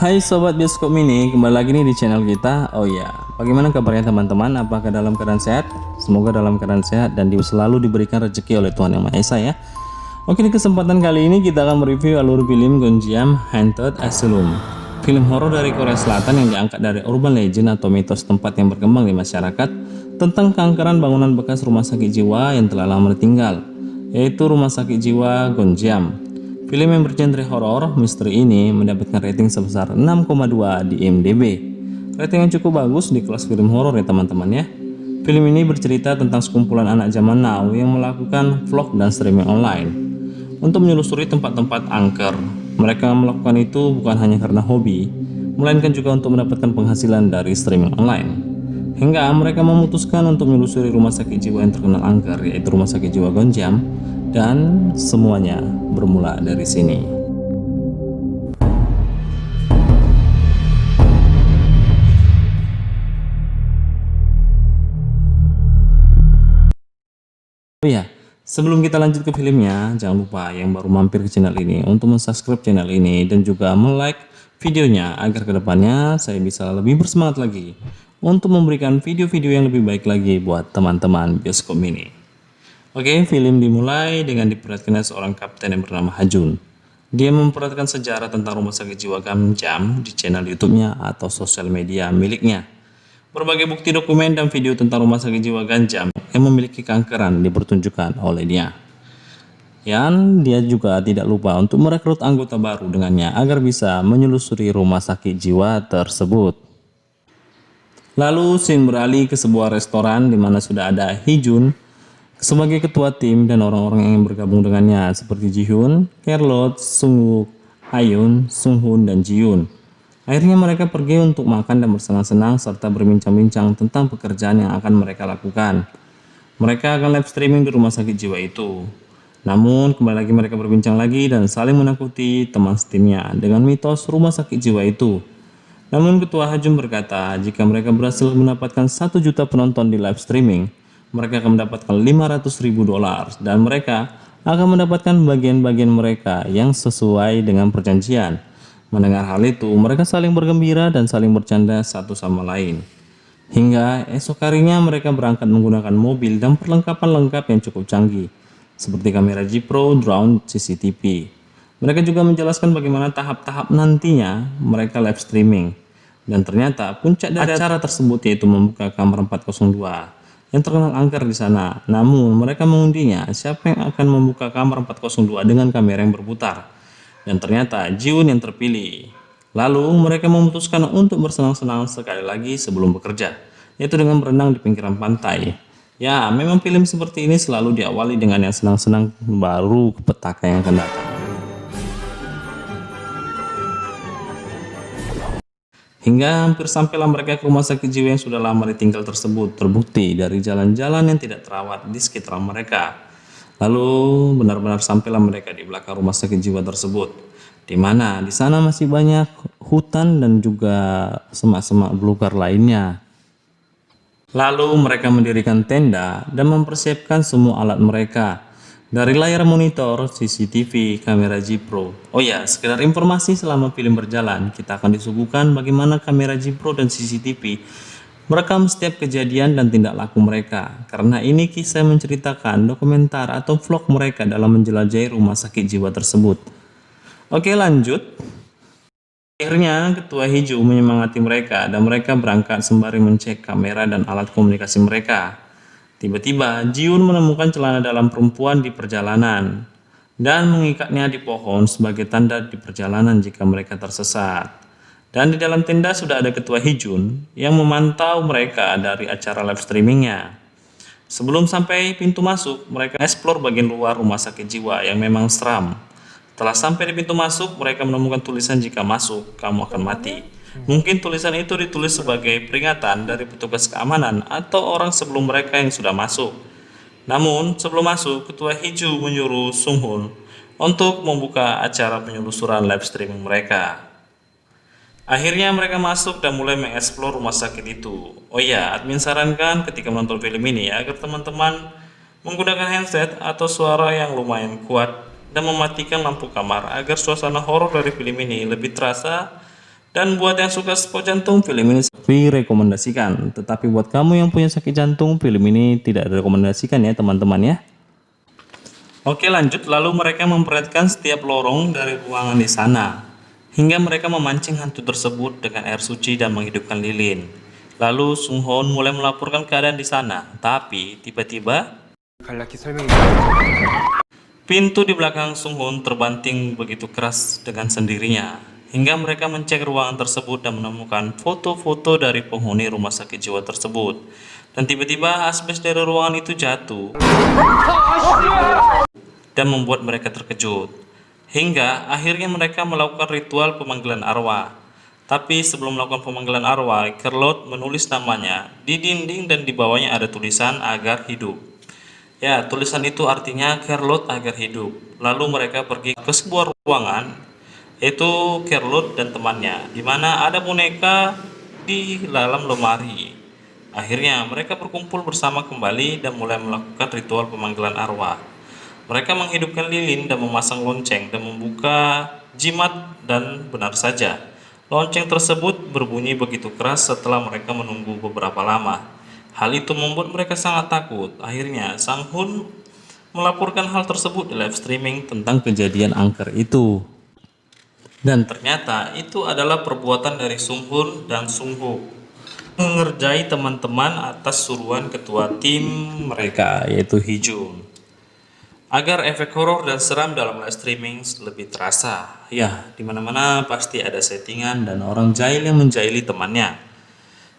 Hai Sobat Bioskop Mini, kembali lagi nih di channel kita. Oh ya, bagaimana kabarnya teman-teman? Apakah dalam keadaan sehat? Semoga dalam keadaan sehat dan selalu diberikan rezeki oleh Tuhan Yang Maha Esa ya. Oke, di kesempatan kali ini kita akan mereview alur film Gonjiam Haunted Asylum. Film horor dari Korea Selatan yang diangkat dari urban legend atau mitos tempat yang berkembang di masyarakat tentang keangkeran bangunan bekas rumah sakit jiwa yang telah lama ditinggal, yaitu Rumah Sakit Jiwa Gonjiam. Film yang bergenre horor misteri ini mendapatkan rating sebesar 6,2 di IMDb. Rating yang cukup bagus di kelas film horor ya teman-teman ya. Film ini bercerita tentang sekumpulan anak zaman now yang melakukan vlog dan streaming online untuk menelusuri tempat-tempat angker. Mereka melakukan itu bukan hanya karena hobi, melainkan juga untuk mendapatkan penghasilan dari streaming online. Hingga mereka memutuskan untuk menelusuri rumah sakit jiwa yang terkenal angker, yaitu Rumah Sakit Jiwa Gonjiam, dan semuanya bermula dari sini. Oh ya, sebelum kita lanjut ke filmnya, jangan lupa yang baru mampir ke channel ini untuk subscribe channel ini dan juga like videonya agar kedepannya saya bisa lebih bersemangat lagi untuk memberikan video-video yang lebih baik lagi buat teman-teman Bioskop Mini. Oke, film dimulai dengan diperlihatkannya seorang kapten yang bernama Hajun. Dia memperlihatkan sejarah tentang Rumah Sakit Jiwa Gonjiam di channel YouTube-nya atau sosial media miliknya. Berbagai bukti dokumen dan video tentang Rumah Sakit Jiwa Gonjiam yang memiliki keangkeran dipertunjukkan oleh dia. Dan dia juga tidak lupa untuk merekrut anggota baru dengannya agar bisa menyelusuri rumah sakit jiwa tersebut. Lalu scene beralih ke sebuah restoran di mana sudah ada Hee-jun sebagai ketua tim dan orang-orang yang bergabung dengannya seperti Ji-hyun, Charlotte, Sung-wook, Ayun, Sung-hoon, dan Ji-yoon. Akhirnya mereka pergi untuk makan dan bersenang-senang serta berbincang-bincang tentang pekerjaan yang akan mereka lakukan. Mereka akan live streaming di rumah sakit jiwa itu. Namun kembali lagi mereka berbincang lagi dan saling menakuti teman setimnya dengan mitos rumah sakit jiwa itu. Namun ketua Hajun berkata jika mereka berhasil mendapatkan 1 juta penonton di live streaming, mereka akan mendapatkan $500.000 dan mereka akan mendapatkan bagian-bagian mereka yang sesuai dengan perjanjian. Mendengar hal itu, mereka saling bergembira dan saling bercanda satu sama lain. Hingga esok harinya mereka berangkat menggunakan mobil dan perlengkapan lengkap yang cukup canggih, seperti kamera GoPro, drone, CCTV. Mereka juga menjelaskan bagaimana tahap-tahap nantinya mereka live streaming. Dan ternyata puncak dari acara tersebut yaitu membuka kamar 402. Yang terkenal angker di sana. Namun mereka mengundinya siapa yang akan membuka kamar 402 dengan kamera yang berputar. Dan ternyata Ji-hoon yang terpilih. Lalu mereka memutuskan untuk bersenang-senang sekali lagi sebelum bekerja, yaitu dengan berenang di pinggiran pantai. Ya, memang film seperti ini selalu diawali dengan yang senang-senang baru ke petaka yang akan datang. Hingga hampir sampailah mereka ke rumah sakit jiwa yang sudah lama ditinggal tersebut, terbukti dari jalan-jalan yang tidak terawat di sekitar mereka. Lalu benar-benar sampailah mereka di belakang rumah sakit jiwa tersebut, di mana di sana masih banyak hutan dan juga semak-semak belukar lainnya. Lalu mereka mendirikan tenda dan mempersiapkan semua alat mereka. Dari layar monitor, CCTV, kamera GoPro. Oh ya, sekedar informasi selama film berjalan, kita akan disuguhkan bagaimana kamera GoPro dan CCTV merekam setiap kejadian dan tindak laku mereka. Karena ini kisah menceritakan dokumenter atau vlog mereka dalam menjelajahi rumah sakit jiwa tersebut. Oke, lanjut. Akhirnya, Ketua Hee-jun menyemangati mereka dan mereka berangkat sembari mencek kamera dan alat komunikasi mereka. Tiba-tiba, Ji-hoon menemukan celana dalam perempuan di perjalanan dan mengikatnya di pohon sebagai tanda di perjalanan jika mereka tersesat. Dan di dalam tenda sudah ada Ketua Hee-jun yang memantau mereka dari acara live streamingnya. Sebelum sampai pintu masuk, mereka eksplor bagian luar rumah sakit jiwa yang memang seram. Setelah sampai di pintu masuk, mereka menemukan tulisan jika masuk, kamu akan mati. Mungkin tulisan itu ditulis sebagai peringatan dari petugas keamanan atau orang sebelum mereka yang sudah masuk. Namun, sebelum masuk, Ketua Hee-jun menyuruh Sung-hoon untuk membuka acara penelusuran live streaming mereka. Akhirnya mereka masuk dan mulai mengeksplor rumah sakit itu. Oh iya, admin sarankan ketika menonton film ini agar teman-teman menggunakan headset atau suara yang lumayan kuat dan mematikan lampu kamar agar suasana horor dari film ini lebih terasa Dan buat yang suka sport jantung, film ini direkomendasikan. Tetapi buat kamu yang punya sakit jantung, film ini tidak direkomendasikan ya teman-teman ya. Oke lanjut, lalu mereka memperlihatkan setiap lorong dari ruangan di sana. Hingga mereka memancing hantu tersebut dengan air suci dan menghidupkan lilin. Lalu Sung Hoon mulai melaporkan keadaan di sana. Tapi tiba-tiba pintu di belakang Sung Hoon terbanting begitu keras dengan sendirinya. Hingga mereka mencek ruangan tersebut dan menemukan foto-foto dari penghuni rumah sakit jiwa tersebut. Dan tiba-tiba asbes dari ruangan itu jatuh dan membuat mereka terkejut. Hingga akhirnya mereka melakukan ritual pemanggilan arwah. Tapi sebelum melakukan pemanggilan arwah, Kerlot menulis namanya di dinding dan di bawahnya ada tulisan agar hidup. Ya, tulisan itu artinya Kerlot agar hidup. Lalu mereka pergi ke sebuah ruangan, yaitu Kerlot dan temannya, di mana ada boneka di dalam lemari. Akhirnya mereka berkumpul bersama kembali dan mulai melakukan ritual pemanggilan arwah. Mereka menghidupkan lilin dan memasang lonceng dan membuka jimat, dan benar saja, lonceng tersebut berbunyi begitu keras setelah mereka menunggu beberapa lama. Hal itu membuat mereka sangat takut. Akhirnya Sang Hoon melaporkan hal tersebut di live streaming tentang kejadian angker itu. Dan ternyata itu adalah perbuatan dari Sung Hoon dan Sung Ho mengerjai teman-teman atas suruhan ketua tim mereka, yaitu Hee Jun, agar efek horor dan seram dalam live streaming lebih terasa. Ya, dimana-mana pasti ada settingan dan orang jahil yang menjahili temannya.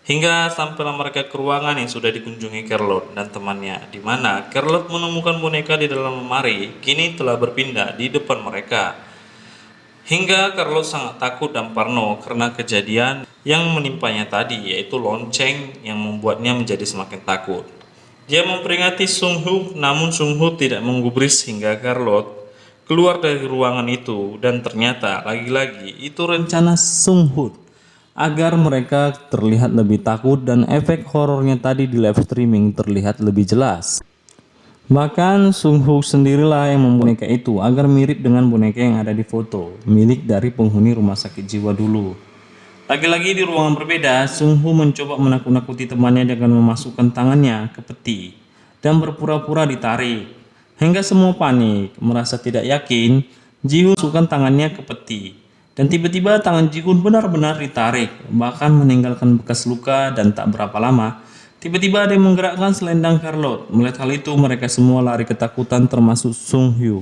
Hingga sampailah mereka ke ruangan yang sudah dikunjungi Kerlot dan temannya, di mana Kerlot menemukan boneka di dalam lemari kini telah berpindah di depan mereka. Hingga Kerlot sangat takut dan parno karena kejadian yang menimpanya tadi, yaitu lonceng yang membuatnya menjadi semakin takut. Dia memperingati Sung Ho, namun Sung Ho tidak menggubris hingga Kerlot keluar dari ruangan itu. Dan ternyata lagi-lagi itu rencana Sung Ho agar mereka terlihat lebih takut dan efek horornya tadi di live streaming terlihat lebih jelas. Bahkan Sung Ho sendirilah yang membuat boneka itu agar mirip dengan boneka yang ada di foto milik dari penghuni rumah sakit jiwa dulu. Lagi-lagi di ruangan berbeda, Sung Ho mencoba menakut-nakuti temannya dengan memasukkan tangannya ke peti dan berpura-pura ditarik. Hingga semua panik, merasa tidak yakin, Ji Hoon masukkan tangannya ke peti. Dan tiba-tiba tangan Ji Hoon benar-benar ditarik, bahkan meninggalkan bekas luka. Dan tak berapa lama, tiba-tiba ada yang menggerakkan selendang Kerlot. Melihat hal itu, mereka semua lari ketakutan termasuk Sung Ho.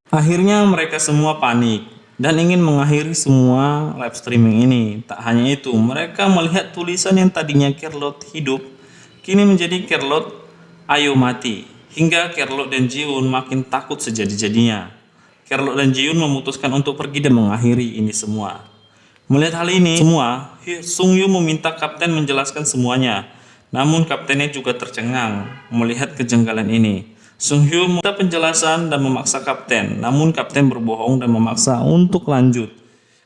Akhirnya mereka semua panik dan ingin mengakhiri semua live streaming ini. Tak hanya itu, mereka melihat tulisan yang tadinya Kerlot hidup, kini menjadi Kerlot ayo mati. Hingga Kerlot dan Ji Hoon makin takut sejadi-jadinya. Kerlot dan Ji Hoon memutuskan untuk pergi dan mengakhiri ini semua. Melihat hal ini semua, Sung Yu meminta kapten menjelaskan semuanya. Namun kaptennya juga tercengang melihat kejanggalan ini. Sung Yu meminta penjelasan dan memaksa kapten, namun kapten berbohong dan memaksa untuk lanjut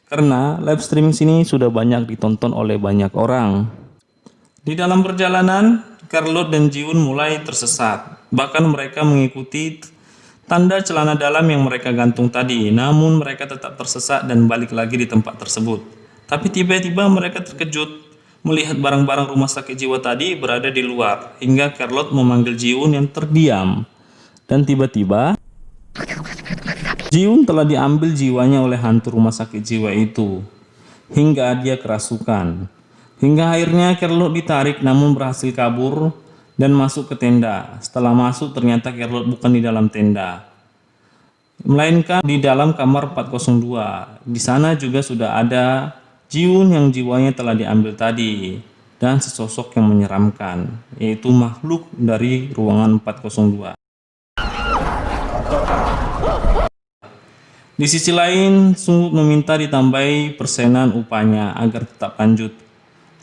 karena live streaming sini sudah banyak ditonton oleh banyak orang. Di dalam perjalanan, Kerlot dan Ji Hoon mulai tersesat. Bahkan mereka mengikuti tanda celana dalam yang mereka gantung tadi, namun mereka tetap tersesat dan balik lagi di tempat tersebut. Tapi tiba-tiba mereka terkejut melihat barang-barang rumah sakit jiwa tadi berada di luar, hingga Kerlot memanggil Ji Hoon yang terdiam. Dan tiba-tiba Ji Hoon telah diambil jiwanya oleh hantu rumah sakit jiwa itu, hingga dia kerasukan. Hingga akhirnya Kerlot ditarik namun berhasil kabur dan masuk ke tenda. Setelah masuk, ternyata Kerlot bukan di dalam tenda, melainkan di dalam kamar 402. Di sana juga sudah ada Ji Hoon yang jiwanya telah diambil tadi, dan sesosok yang menyeramkan, yaitu makhluk dari ruangan 402. Di sisi lain, Sung Ho meminta ditambahi persenan upahnya agar tetap lanjut.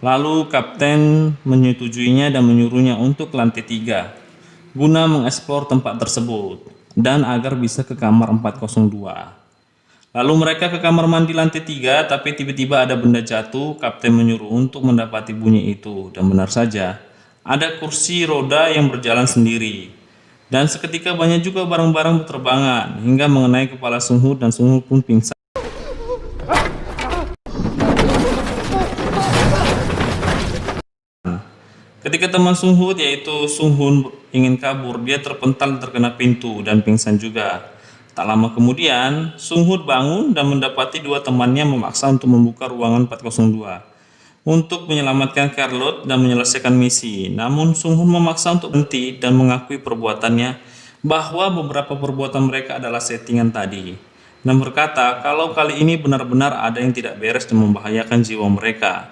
Lalu kapten menyetujuinya dan menyuruhnya untuk ke lantai 3 guna mengeksplor tempat tersebut dan agar bisa ke kamar 402. Lalu mereka ke kamar mandi lantai 3, tapi tiba-tiba ada benda jatuh. Kapten menyuruh untuk mendapati bunyi itu, dan benar saja ada kursi roda yang berjalan sendiri. Dan seketika banyak juga barang-barang berterbangan hingga mengenai kepala Sung Ho, dan Sung Ho pun pingsan. Ketika teman Sung Hood yaitu Sung Hoon ingin kabur, dia terpental terkena pintu dan pingsan juga. Tak lama kemudian, Sung Hood bangun dan mendapati dua temannya memaksa untuk membuka ruangan 402 untuk menyelamatkan Charlotte dan menyelesaikan misi. Namun Sung Hoon memaksa untuk berhenti dan mengakui perbuatannya bahwa beberapa perbuatan mereka adalah settingan tadi, dan berkata kalau kali ini benar-benar ada yang tidak beres dan membahayakan jiwa mereka,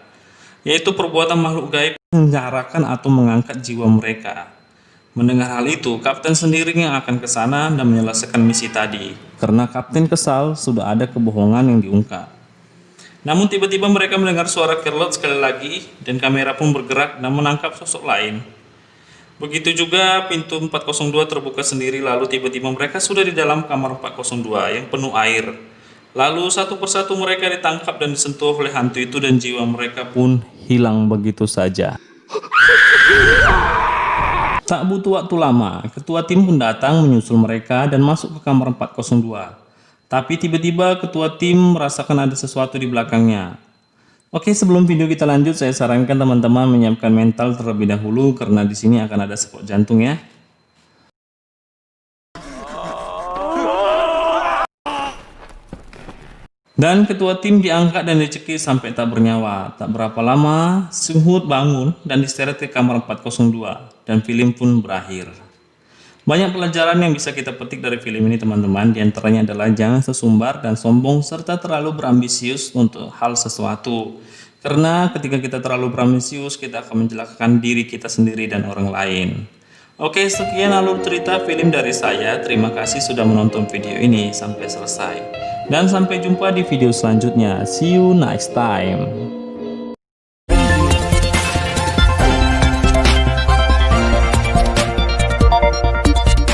yaitu perbuatan makhluk gaib menjarakan atau mengangkat jiwa mereka. Mendengar hal itu, Kapten sendiri yang akan ke sana dan menyelesaikan misi tadi, karena Kapten kesal sudah ada kebohongan yang diungkap. Namun tiba-tiba mereka mendengar suara Charlotte sekali lagi, dan kamera pun bergerak dan menangkap sosok lain. Begitu juga pintu 402 terbuka sendiri, lalu tiba-tiba mereka sudah di dalam kamar 402 yang penuh air. Lalu satu persatu mereka ditangkap dan disentuh oleh hantu itu dan jiwa mereka pun hilang begitu saja. Tak butuh waktu lama, ketua tim pun datang menyusul mereka dan masuk ke kamar 402. Tapi tiba-tiba ketua tim merasakan ada sesuatu di belakangnya. Oke, sebelum video kita lanjut, saya sarankan teman-teman menyiapkan mental terlebih dahulu karena di sini akan ada spot jantung ya. Dan ketua tim diangkat dan dicekik sampai tak bernyawa. Tak berapa lama, Sung Hood bangun dan diseret ke kamar 402 dan film pun berakhir. Banyak pelajaran yang bisa kita petik dari film ini teman-teman. Di antaranya adalah jangan sesumbar dan sombong serta terlalu berambisius untuk hal sesuatu. Karena ketika kita terlalu berambisius, kita akan mencelakakan diri kita sendiri dan orang lain. Oke, sekian alur cerita film dari saya. Terima kasih sudah menonton video ini sampai selesai. Dan sampai jumpa di video selanjutnya. See you next time.